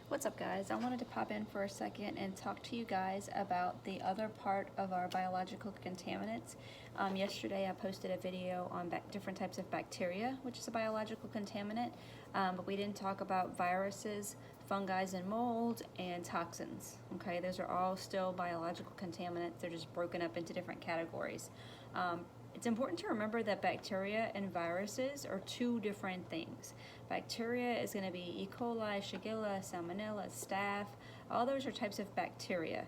What's up, guys? I wanted to pop in for a second and talk to you guys about the other part of our biological contaminants. Yesterday I posted a video on different types of bacteria, which is a biological contaminant, but we didn't talk about viruses, fungi and mold, and toxins. Okay, those are all still biological contaminants. They're just broken up into different categories. It's important to remember that bacteria and viruses are two different things. Bacteria is going to be E. coli, Shigella, Salmonella, Staph. All those are types of bacteria.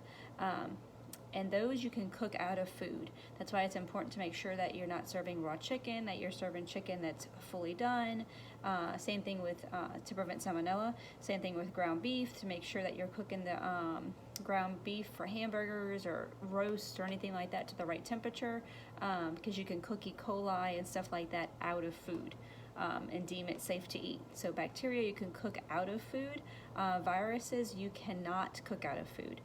And those you can cook out of food. That's why it's important to make sure that you're not serving raw chicken, that you're serving chicken that's fully done. Same thing with, to prevent salmonella. Same thing with ground beef, to make sure that you're cooking the ground beef for hamburgers or roast or anything like that to the right temperature, because you can cook E. coli and stuff like that out of food. And deem it safe to eat. So bacteria you can cook out of food. Viruses you cannot cook out of food.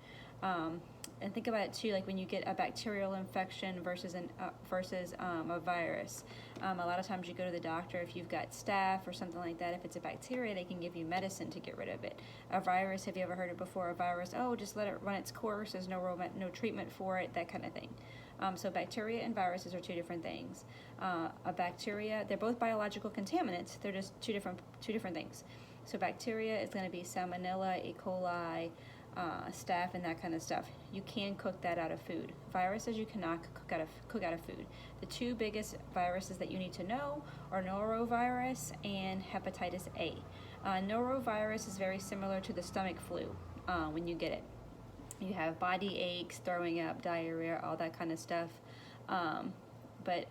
And think about it too, like when you get a bacterial infection versus a virus. A lot of times you go to the doctor if you've got staph or something like that. If it's a bacteria, they can give you medicine to get rid of it. A virus, have you ever heard it before? A virus, oh, just let it run its course. There's no treatment for it, that kind of thing. So bacteria and viruses are two different things. A bacteria, they're both biological contaminants. They're just two different things. So bacteria is going to be Salmonella, E. coli, staph, and that kind of stuff. You can cook that out of food. Viruses you cannot cook out of food. The two biggest viruses that you need to know are norovirus and hepatitis A. Norovirus is very similar to the stomach flu when you get it. You have body aches, throwing up, diarrhea, all that kind of stuff. But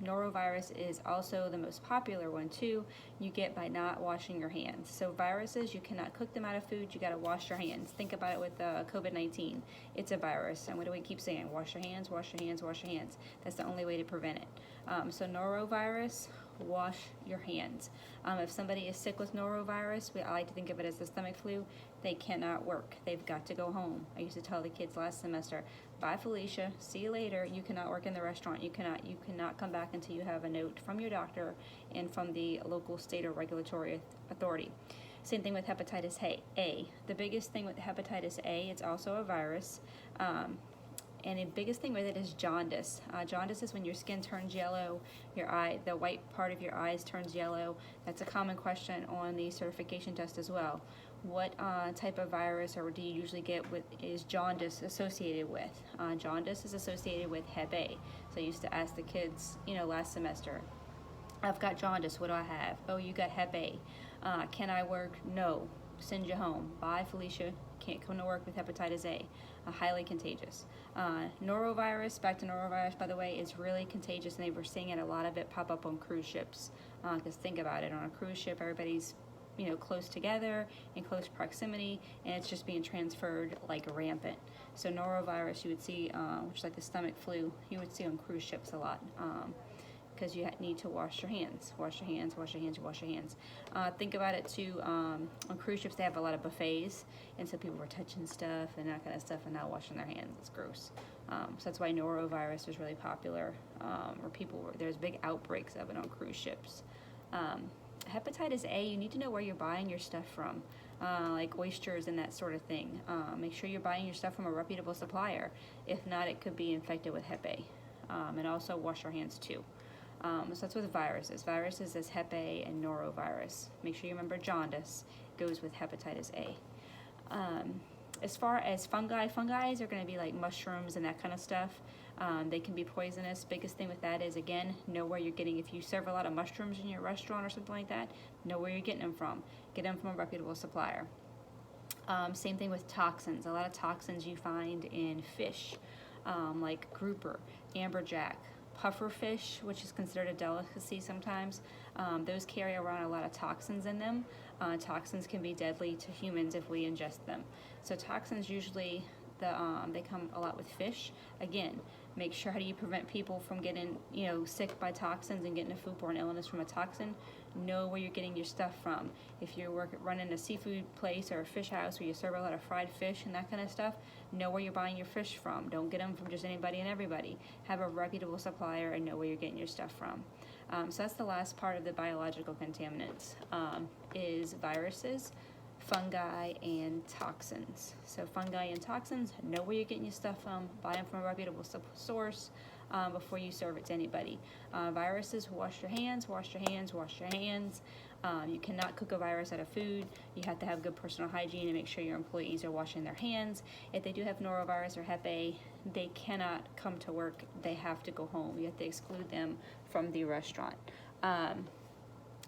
norovirus is also the most popular one too. You get by not washing your hands. So viruses, you cannot cook them out of food. You got to wash your hands. Think about it with COVID-19. It's a virus, and what do we keep saying? Wash your hands, wash your hands, wash your hands. That's the only way to prevent it. So norovirus, wash your hands. If somebody is sick with norovirus, I like to think of it as the stomach flu. They cannot work. They've got to go home. I used to tell the kids last semester, bye Felicia, see you later. You cannot work in the restaurant. You cannot come back until you have a note from your doctor and from the local state or regulatory authority. Same thing with hepatitis A. The biggest thing with hepatitis A, it's also a virus. And the biggest thing with it is jaundice. Jaundice is when your skin turns yellow, the white part of your eyes turns yellow. That's a common question on the certification test as well. What type of virus or do you usually get is jaundice associated with? Jaundice is associated with Hep A. So I used to ask the kids, last semester, I've got jaundice, what do I have? Oh, you got Hep A. Can I work? No. Send you home. Bye, Felicia. Can't come to work with hepatitis A. Highly contagious. Norovirus, back to norovirus, by the way, is really contagious, and they were seeing a lot of it pop up on cruise ships. Because think about it, on a cruise ship, everybody's close together, in close proximity, and it's just being transferred like rampant. So norovirus, you would see, which is like the stomach flu, you would see on cruise ships a lot. Because you need to wash your hands. Wash your hands, wash your hands, wash your hands. Think about it too, on cruise ships they have a lot of buffets, and so people were touching stuff and that kind of stuff and not washing their hands. It's gross. So that's why norovirus was really popular, there's big outbreaks of it on cruise ships. Hepatitis A, you need to know where you're buying your stuff from, like oysters and that sort of thing. Make sure you're buying your stuff from a reputable supplier. If not, it could be infected with Hep A. And also wash your hands too. So that's with viruses. Viruses is Hep A and norovirus. Make sure you remember jaundice goes with hepatitis A. As far as fungi are going to be like mushrooms and that kind of stuff. They can be poisonous. Biggest thing with that is, again, know where you're getting. If you serve a lot of mushrooms in your restaurant or something like that, know where you're getting them from. Get them from a reputable supplier. Same thing with toxins. A lot of toxins you find in fish, like grouper, amberjack, puffer fish, which is considered a delicacy sometimes. Those carry around a lot of toxins in them. Toxins can be deadly to humans if we ingest them. So toxins usually, they come a lot with fish. Again, make sure, how do you prevent people from getting sick by toxins and getting a foodborne illness from a toxin? Know where you're getting your stuff from. If you're running a seafood place or a fish house where you serve a lot of fried fish and that kind of stuff, know where you're buying your fish from. Don't get them from just anybody and everybody. Have a reputable supplier and know where you're getting your stuff from. So that's the last part of the biological contaminants, is viruses, fungi, and toxins. So fungi and toxins, know where you're getting your stuff from, buy them from a reputable source before you serve it to anybody. Viruses, wash your hands, wash your hands, wash your hands. You cannot cook a virus out of food. You have to have good personal hygiene and make sure your employees are washing their hands. If they do have norovirus or Hep A, they cannot come to work. They have to go home. You have to exclude them from the restaurant.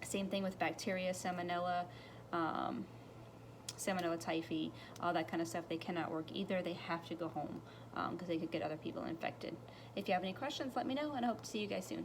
Same thing with bacteria, salmonella, salmonella typhi, all that kind of stuff. They cannot work either. They have to go home because they could get other people infected. If you have any questions, let me know, and I hope to see you guys soon.